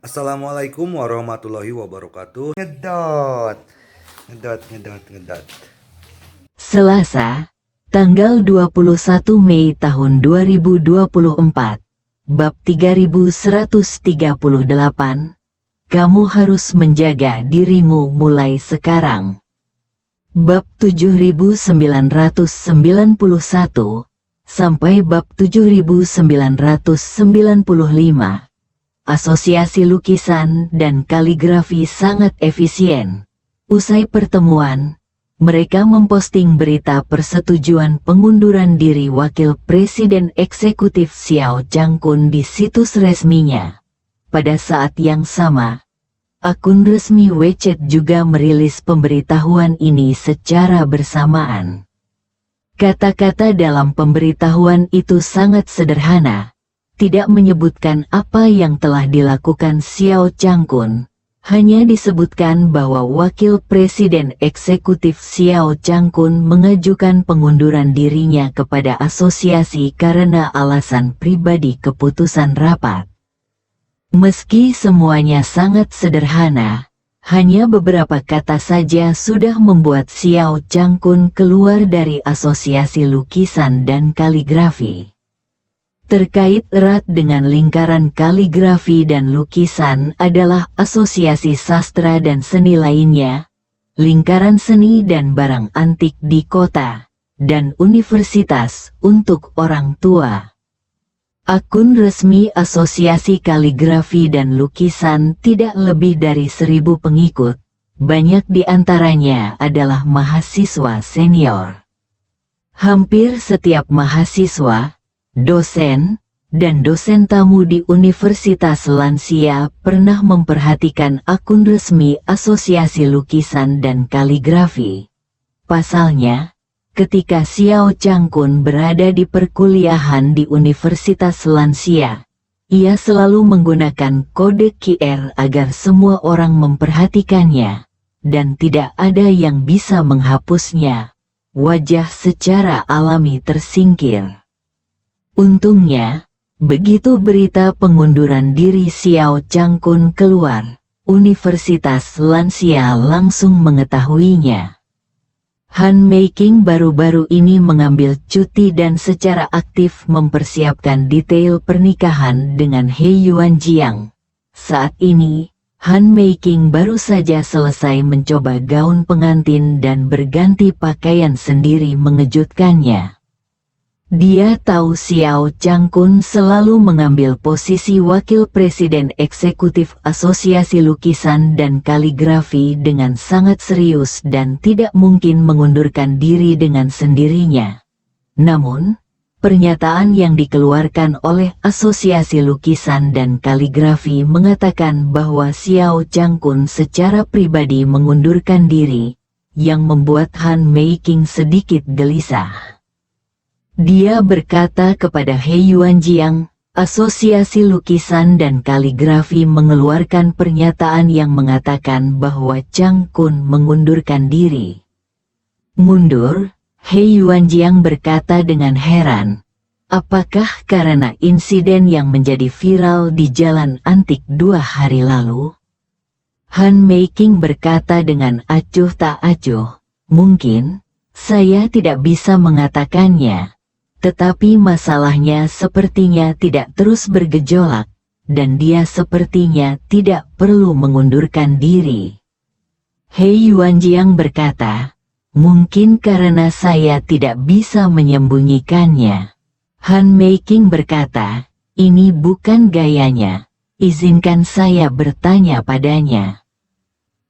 Assalamualaikum warahmatullahi wabarakatuh. Ngedot, ngedot, ngedot, ngedot. Selasa, tanggal 21 Mei tahun 2024, bab 3138, kamu harus menjaga dirimu mulai sekarang. Bab 7991 sampai bab 7995. Asosiasi Lukisan dan Kaligrafi sangat efisien. Usai pertemuan, mereka memposting berita persetujuan pengunduran diri Wakil Presiden Eksekutif Xiao Changkun di situs resminya. Pada saat yang sama, akun resmi WeChat juga merilis pemberitahuan ini secara bersamaan. Kata-kata dalam pemberitahuan itu sangat sederhana. Tidak menyebutkan apa yang telah dilakukan Xiao Changkun, hanya disebutkan bahwa Wakil Presiden Eksekutif Xiao Changkun mengajukan pengunduran dirinya kepada asosiasi karena alasan pribadi keputusan rapat. Meski semuanya sangat sederhana, hanya beberapa kata saja sudah membuat Xiao Changkun keluar dari asosiasi lukisan dan kaligrafi. Terkait erat dengan lingkaran kaligrafi dan lukisan adalah asosiasi sastra dan seni lainnya, lingkaran seni dan barang antik di kota, dan universitas untuk orang tua. Akun resmi asosiasi kaligrafi dan lukisan tidak lebih dari 1.000 pengikut, banyak di antaranya adalah mahasiswa senior. Hampir setiap mahasiswa, dosen, dan dosen tamu di Universitas Lansia pernah memperhatikan akun resmi Asosiasi Lukisan dan Kaligrafi. Pasalnya, ketika Xiao Changkun berada di perkuliahan di Universitas Lansia, ia selalu menggunakan kode QR agar semua orang memperhatikannya, dan tidak ada yang bisa menghapusnya. Wajah secara alami tersingkir. Untungnya, begitu berita pengunduran diri Xiao Changkun keluar, Universitas Lansia langsung mengetahuinya. Han Meiking baru-baru ini mengambil cuti dan secara aktif mempersiapkan detail pernikahan dengan He Yuanjiang. Saat ini, Han Meiking baru saja selesai mencoba gaun pengantin dan berganti pakaian sendiri mengejutkannya. Dia tahu Xiao Changkun selalu mengambil posisi Wakil Presiden Eksekutif Asosiasi Lukisan dan Kaligrafi dengan sangat serius dan tidak mungkin mengundurkan diri dengan sendirinya. Namun, pernyataan yang dikeluarkan oleh Asosiasi Lukisan dan Kaligrafi mengatakan bahwa Xiao Changkun secara pribadi mengundurkan diri, yang membuat Han Meiking sedikit gelisah. Dia berkata kepada He Yuanjiang, Asosiasi Lukisan dan Kaligrafi mengeluarkan pernyataan yang mengatakan bahwa Changkun mengundurkan diri. Mundur, He Yuanjiang berkata dengan heran, apakah karena insiden yang menjadi viral di Jalan Antik 2 hari lalu? Han Meiking berkata dengan acuh tak acuh, mungkin, saya tidak bisa mengatakannya. Tetapi masalahnya sepertinya tidak terus bergejolak, dan dia sepertinya tidak perlu mengundurkan diri. He Yuanjiang berkata, mungkin karena saya tidak bisa menyembunyikannya. Han Meiking berkata, ini bukan gayanya, izinkan saya bertanya padanya.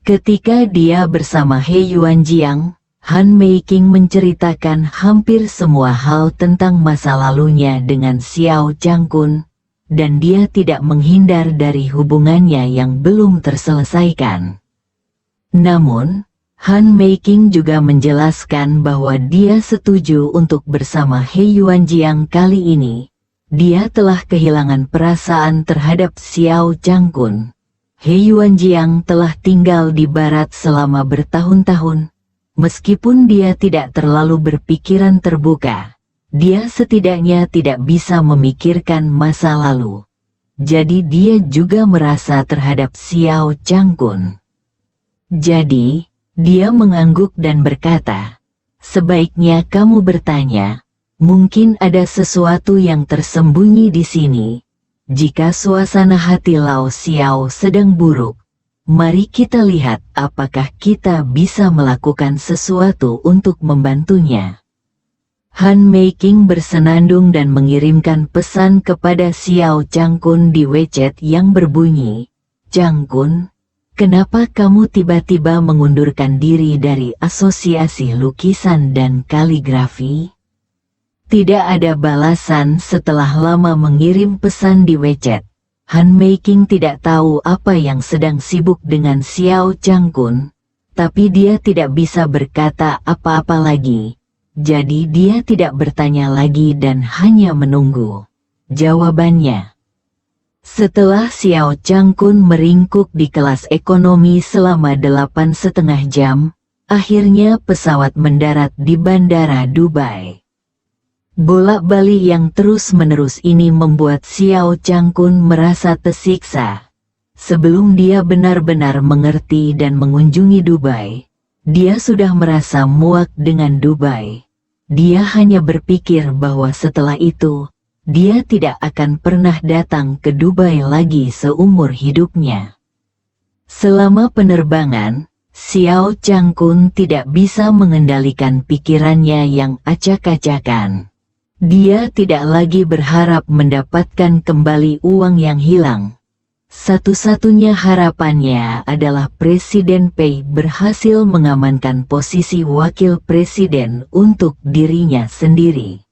Ketika dia bersama He Yuanjiang, Han Meiking menceritakan hampir semua hal tentang masa lalunya dengan Xiao Changkun, dan dia tidak menghindar dari hubungannya yang belum terselesaikan. Namun, Han Meiking juga menjelaskan bahwa dia setuju untuk bersama He Yuanjiang kali ini. Dia telah kehilangan perasaan terhadap Xiao Changkun. He Yuanjiang telah tinggal di barat selama bertahun-tahun. Meskipun dia tidak terlalu berpikiran terbuka, dia setidaknya tidak bisa memikirkan masa lalu. jadi dia juga merasa terhadap Xiao Changkun. Jadi, dia mengangguk dan berkata, "Sebaiknya kamu bertanya, mungkin ada sesuatu yang tersembunyi di sini. Jika suasana hati Lao Xiao sedang buruk, mari kita lihat apakah kita bisa melakukan sesuatu untuk membantunya." Han Meiking bersenandung dan mengirimkan pesan kepada Xiao Changkun di WeChat yang berbunyi, "Changkun, kenapa kamu tiba-tiba mengundurkan diri dari Asosiasi Lukisan dan Kaligrafi?" Tidak ada balasan setelah lama mengirim pesan di WeChat. Han Meiking tidak tahu apa yang sedang sibuk dengan Xiao Changkun, tapi dia tidak bisa berkata apa-apa lagi. Jadi dia tidak bertanya lagi dan hanya menunggu jawabannya. Setelah Xiao Changkun meringkuk di kelas ekonomi selama 8,5 jam, akhirnya pesawat mendarat di Bandara Dubai. Bolak-balik yang terus-menerus ini membuat Xiao Changkun merasa tersiksa. Sebelum dia benar-benar mengerti dan mengunjungi Dubai, dia sudah merasa muak dengan Dubai. Dia hanya berpikir bahwa setelah itu, dia tidak akan pernah datang ke Dubai lagi seumur hidupnya. Selama penerbangan, Xiao Changkun tidak bisa mengendalikan pikirannya yang acak-acakan. Dia tidak lagi berharap mendapatkan kembali uang yang hilang. Satu-satunya harapannya adalah Presiden Pei berhasil mengamankan posisi wakil presiden untuk dirinya sendiri.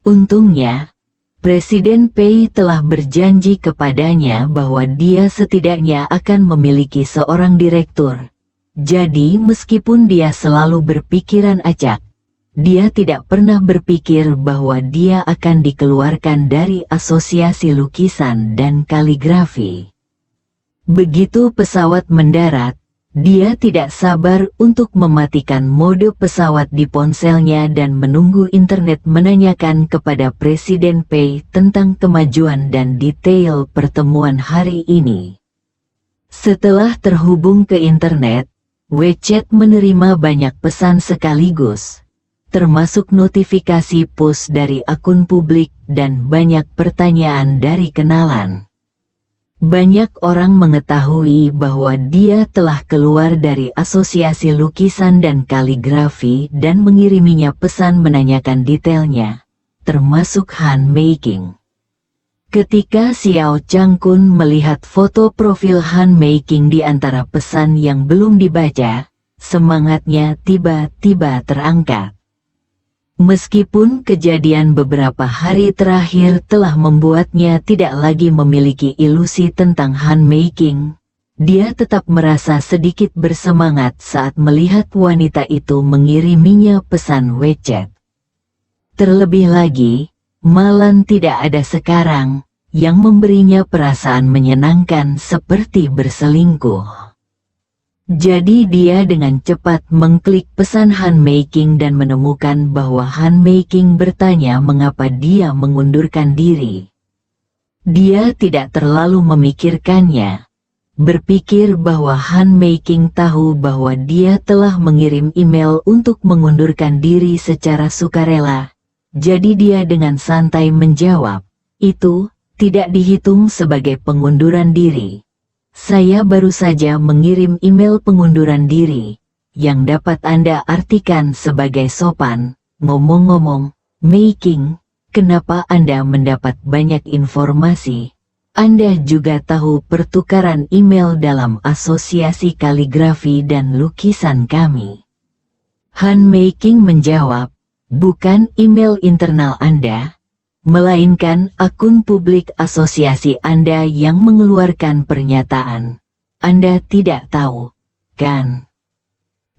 Untungnya, Presiden Pei telah berjanji kepadanya bahwa dia setidaknya akan memiliki seorang direktur. Jadi meskipun dia selalu berpikiran acak, dia tidak pernah berpikir bahwa dia akan dikeluarkan dari Asosiasi Lukisan dan Kaligrafi. Begitu pesawat mendarat, dia tidak sabar untuk mematikan mode pesawat di ponselnya dan menunggu internet menanyakan kepada Presiden Pei tentang kemajuan dan detail pertemuan hari ini. Setelah terhubung ke internet, WeChat menerima banyak pesan sekaligus, termasuk notifikasi push dari akun publik dan banyak pertanyaan dari kenalan. Banyak orang mengetahui bahwa dia telah keluar dari Asosiasi Lukisan dan Kaligrafi dan mengiriminya pesan menanyakan detailnya, termasuk Han Meiking. Ketika Xiao Changkun melihat foto profil Han Meiking di antara pesan yang belum dibaca, semangatnya tiba-tiba terangkat. Meskipun kejadian beberapa hari terakhir telah membuatnya tidak lagi memiliki ilusi tentang Han Meiking, dia tetap merasa sedikit bersemangat saat melihat wanita itu mengiriminya pesan WeChat. Terlebih lagi, malam tidak ada sekarang, yang memberinya perasaan menyenangkan seperti berselingkuh. Jadi dia dengan cepat mengklik pesan Han Meiking dan menemukan bahwa Han Meiking bertanya mengapa dia mengundurkan diri. Dia tidak terlalu memikirkannya, berpikir bahwa Han Meiking tahu bahwa dia telah mengirim email untuk mengundurkan diri secara sukarela. Jadi dia dengan santai menjawab, "Itu tidak dihitung sebagai pengunduran diri. Saya baru saja mengirim email pengunduran diri, yang dapat Anda artikan sebagai sopan." Ngomong-ngomong, Meiking, kenapa Anda mendapat banyak informasi? Anda juga tahu pertukaran email dalam Asosiasi Kaligrafi dan Lukisan kami. Han Meiking menjawab, "Bukan email internal Anda, melainkan akun publik asosiasi Anda yang mengeluarkan pernyataan. Anda tidak tahu, kan?"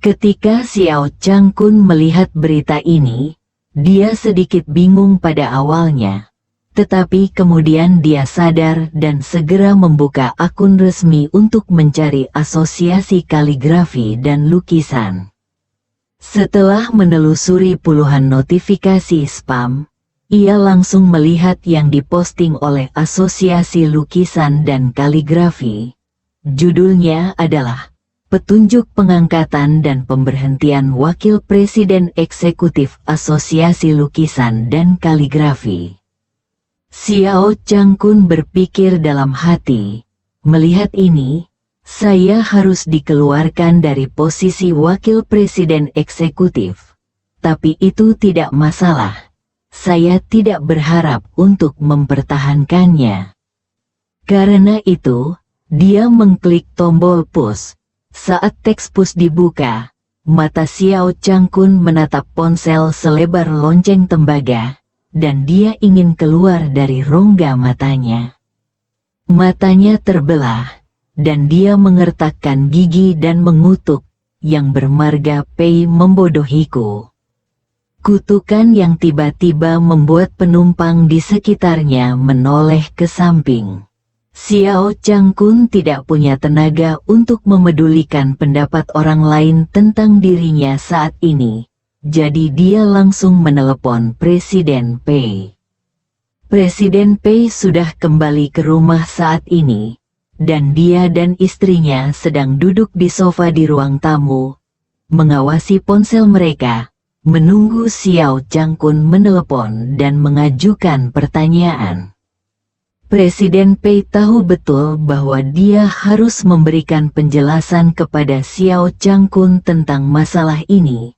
Ketika Xiao Changkun melihat berita ini, dia sedikit bingung pada awalnya. Tetapi kemudian dia sadar dan segera membuka akun resmi untuk mencari Asosiasi Kaligrafi dan Lukisan. Setelah menelusuri puluhan notifikasi spam, ia langsung melihat yang diposting oleh Asosiasi Lukisan dan Kaligrafi. Judulnya adalah Petunjuk Pengangkatan dan Pemberhentian Wakil Presiden Eksekutif Asosiasi Lukisan dan Kaligrafi. Xiao Changkun berpikir dalam hati, melihat ini, saya harus dikeluarkan dari posisi Wakil Presiden Eksekutif. Tapi itu tidak masalah. Saya tidak berharap untuk mempertahankannya. Karena itu, dia mengklik tombol push. Saat teks push dibuka, mata Xiao Changkun menatap ponsel selebar lonceng tembaga, dan dia ingin keluar dari rongga matanya. Matanya terbelah, dan dia mengertakkan gigi dan mengutuk, yang bermarga Pei membodohiku. Kutukan yang tiba-tiba membuat penumpang di sekitarnya menoleh ke samping. Xiao Changkun tidak punya tenaga untuk memedulikan pendapat orang lain tentang dirinya saat ini, jadi dia langsung menelepon Presiden Pei. Presiden Pei sudah kembali ke rumah saat ini, dan dia dan istrinya sedang duduk di sofa di ruang tamu, mengawasi ponsel mereka, menunggu Xiao Changkun menelepon dan mengajukan pertanyaan. Presiden Pei tahu betul bahwa dia harus memberikan penjelasan kepada Xiao Changkun tentang masalah ini.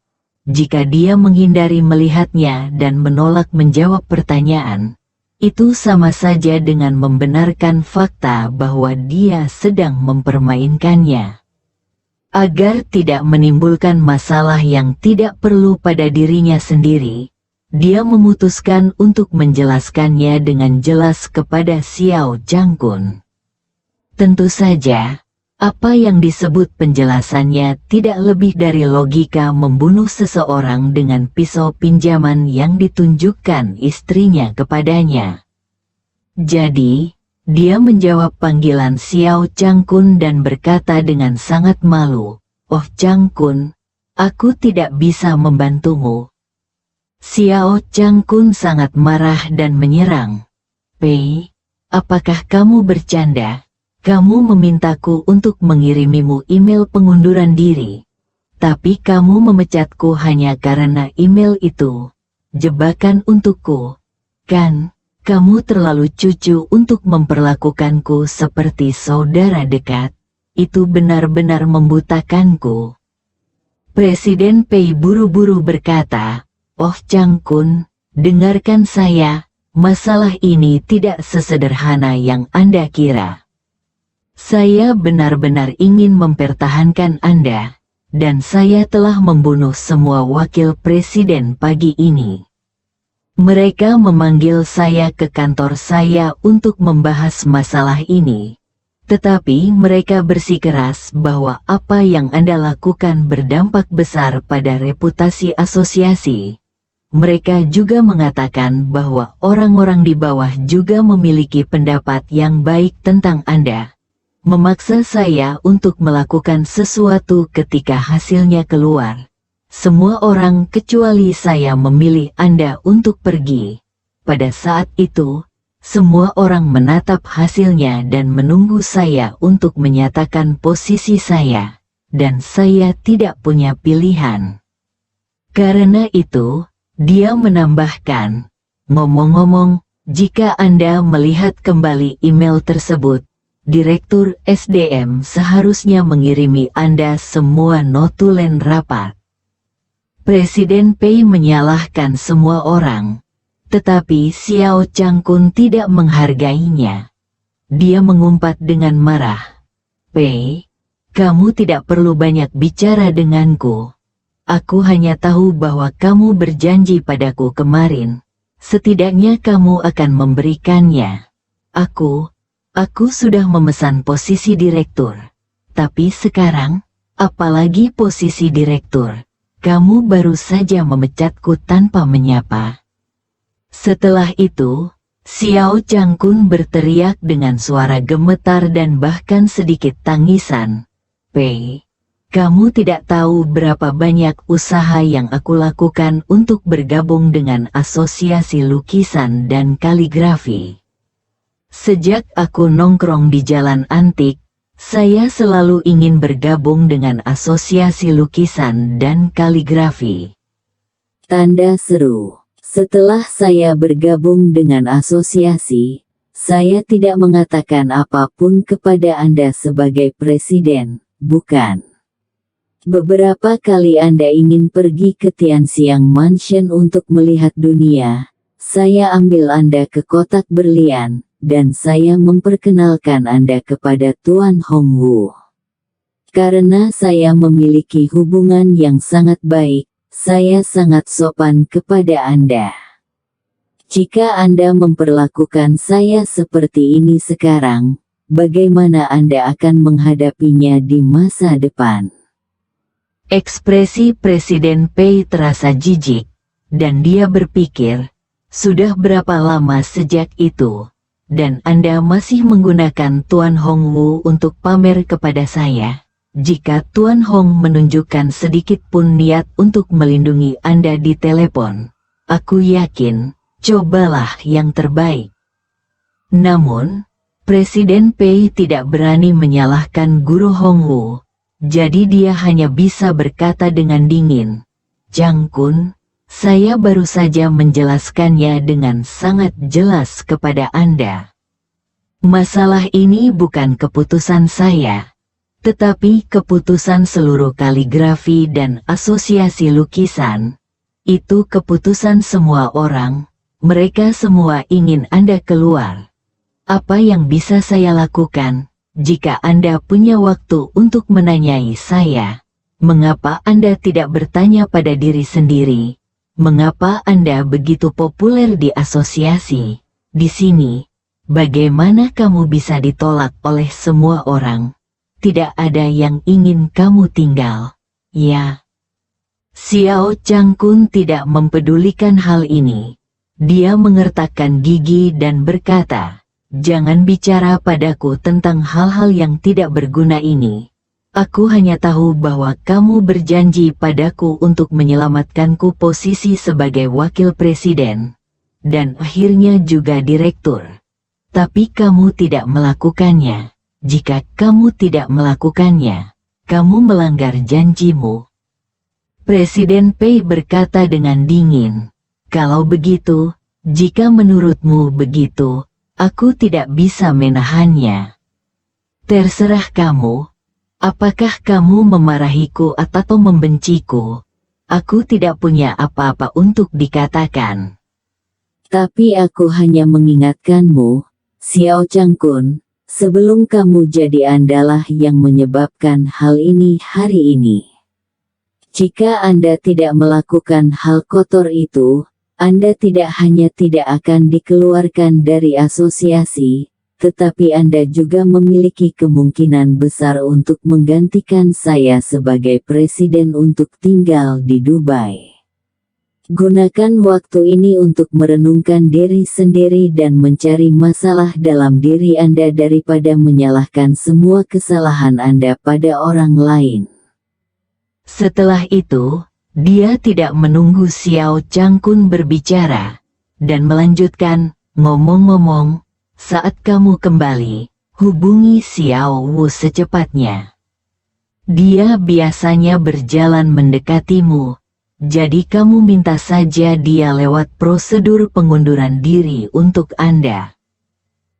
Jika dia menghindari melihatnya dan menolak menjawab pertanyaan, itu sama saja dengan membenarkan fakta bahwa dia sedang mempermainkannya. Agar tidak menimbulkan masalah yang tidak perlu pada dirinya sendiri, dia memutuskan untuk menjelaskannya dengan jelas kepada Xiao Changkun. Tentu saja, apa yang disebut penjelasannya tidak lebih dari logika membunuh seseorang dengan pisau pinjaman yang ditunjukkan istrinya kepadanya. Jadi, dia menjawab panggilan Xiao Changkun dan berkata dengan sangat malu, "Oh Changkun, aku tidak bisa membantumu." Xiao Changkun sangat marah dan menyerang. "Pei, apakah kamu bercanda? Kamu memintaku untuk mengirimimu email pengunduran diri. Tapi kamu memecatku hanya karena email itu. Jebakan untukku, kan? Kamu terlalu cucu untuk memperlakukanku seperti saudara dekat. Itu benar-benar membutakanku." Presiden Pei buru-buru berkata, "Oh Changkun, dengarkan saya, masalah ini tidak sesederhana yang Anda kira. Saya benar-benar ingin mempertahankan Anda, dan saya telah membunuh semua wakil presiden pagi ini. Mereka memanggil saya ke kantor saya untuk membahas masalah ini. Tetapi mereka bersikeras bahwa apa yang Anda lakukan berdampak besar pada reputasi asosiasi. Mereka juga mengatakan bahwa orang-orang di bawah juga memiliki pendapat yang baik tentang Anda. Memaksa saya untuk melakukan sesuatu ketika hasilnya keluar. Semua orang kecuali saya memilih Anda untuk pergi. Pada saat itu, semua orang menatap hasilnya dan menunggu saya untuk menyatakan posisi saya, dan saya tidak punya pilihan. Karena itu, dia menambahkan, ngomong-ngomong, jika Anda melihat kembali email tersebut, Direktur SDM seharusnya mengirimi Anda semua notulen rapat." Presiden Pei menyalahkan semua orang, tetapi Xiao Changkun tidak menghargainya. Dia mengumpat dengan marah, "Pei, kamu tidak perlu banyak bicara denganku. Aku hanya tahu bahwa kamu berjanji padaku kemarin. Setidaknya kamu akan memberikannya. Aku sudah memesan posisi direktur. Tapi sekarang, apalagi posisi direktur? Kamu baru saja memecatku tanpa menyapa." Setelah itu, Xiao Changkun berteriak dengan suara gemetar dan bahkan sedikit tangisan, "Pei, Kamu tidak tahu berapa banyak usaha yang aku lakukan untuk bergabung dengan Asosiasi Lukisan dan Kaligrafi. Sejak aku nongkrong di Jalan Antik, saya selalu ingin bergabung dengan Asosiasi Lukisan dan Kaligrafi. Tanda seru. Setelah saya bergabung dengan asosiasi, saya tidak mengatakan apapun kepada Anda sebagai presiden, bukan? Beberapa kali Anda ingin pergi ke Tianxiang Mansion untuk melihat dunia. Saya ambil Anda ke kotak berlian, dan saya memperkenalkan Anda kepada Tuan Hongwu. Karena saya memiliki hubungan yang sangat baik, saya sangat sopan kepada Anda. Jika Anda memperlakukan saya seperti ini sekarang, bagaimana Anda akan menghadapinya di masa depan? Ekspresi Presiden Pei terasa jijik, dan dia berpikir, sudah berapa lama sejak itu, dan Anda masih menggunakan Tuan Hongwu untuk pamer kepada saya. Jika Tuan Hong menunjukkan sedikit pun niat untuk melindungi Anda di telepon, aku yakin, cobalah yang terbaik. Namun, Presiden Pei tidak berani menyalahkan Guru Hongwu, jadi dia hanya bisa berkata dengan dingin, "Jang Kun, saya baru saja menjelaskannya dengan sangat jelas kepada Anda. Masalah ini bukan keputusan saya, tetapi keputusan seluruh kaligrafi dan asosiasi lukisan. Itu keputusan semua orang, mereka semua ingin Anda keluar. Apa yang bisa saya lakukan, jika Anda punya waktu untuk menanyai saya? Mengapa Anda tidak bertanya pada diri sendiri? Mengapa Anda begitu populer di asosiasi? Di sini, bagaimana kamu bisa ditolak oleh semua orang? Tidak ada yang ingin kamu tinggal, ya." Xiao Changkun tidak mempedulikan hal ini. Dia mengertakkan gigi dan berkata, "Jangan bicara padaku tentang hal-hal yang tidak berguna ini. Aku hanya tahu bahwa kamu berjanji padaku untuk menyelamatkanku posisi sebagai wakil presiden, dan akhirnya juga direktur. Tapi kamu tidak melakukannya. Jika kamu tidak melakukannya, kamu melanggar janjimu." Presiden Pei berkata dengan dingin, "Kalau begitu, jika menurutmu begitu, aku tidak bisa menahannya. Terserah kamu. Apakah kamu memarahiku atau membenciku? Aku tidak punya apa-apa untuk dikatakan. Tapi aku hanya mengingatkanmu, Xiao Changkun, sebelum kamu jadi Andalah yang menyebabkan hal ini hari ini. Jika Anda tidak melakukan hal kotor itu, Anda tidak hanya tidak akan dikeluarkan dari asosiasi, tetapi Anda juga memiliki kemungkinan besar untuk menggantikan saya sebagai presiden untuk tinggal di Dubai. Gunakan waktu ini untuk merenungkan diri sendiri dan mencari masalah dalam diri Anda daripada menyalahkan semua kesalahan Anda pada orang lain." Setelah itu, dia tidak menunggu Xiao Changkun berbicara, dan melanjutkan, "Ngomong-ngomong, saat kamu kembali, hubungi Xiao Wu secepatnya. Dia biasanya berjalan mendekatimu, jadi kamu minta saja dia lewat prosedur pengunduran diri untuk Anda.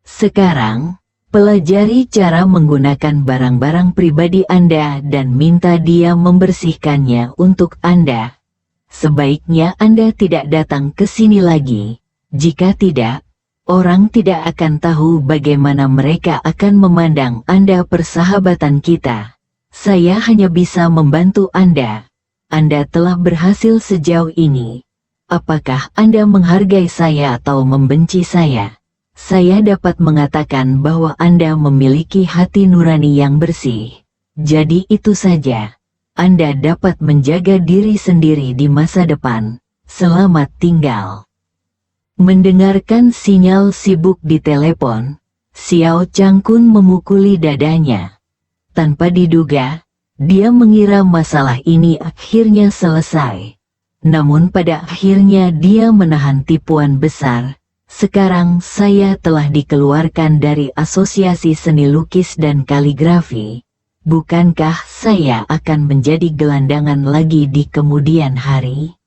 Sekarang, pelajari cara menggunakan barang-barang pribadi Anda dan minta dia membersihkannya untuk Anda. Sebaiknya Anda tidak datang ke sini lagi. Jika tidak, orang tidak akan tahu bagaimana mereka akan memandang Anda persahabatan kita. Saya hanya bisa membantu Anda. Anda telah berhasil sejauh ini. Apakah Anda menghargai saya atau membenci saya? Saya dapat mengatakan bahwa Anda memiliki hati nurani yang bersih. Jadi itu saja. Anda dapat menjaga diri sendiri di masa depan. Selamat tinggal." Mendengarkan sinyal sibuk di telepon, Xiao Changkun memukuli dadanya. Tanpa diduga, Dia mengira masalah ini akhirnya selesai. Namun pada akhirnya dia menahan tipuan besar. Sekarang saya telah dikeluarkan dari Asosiasi Seni Lukis dan Kaligrafi. Bukankah saya akan menjadi gelandangan lagi di kemudian hari?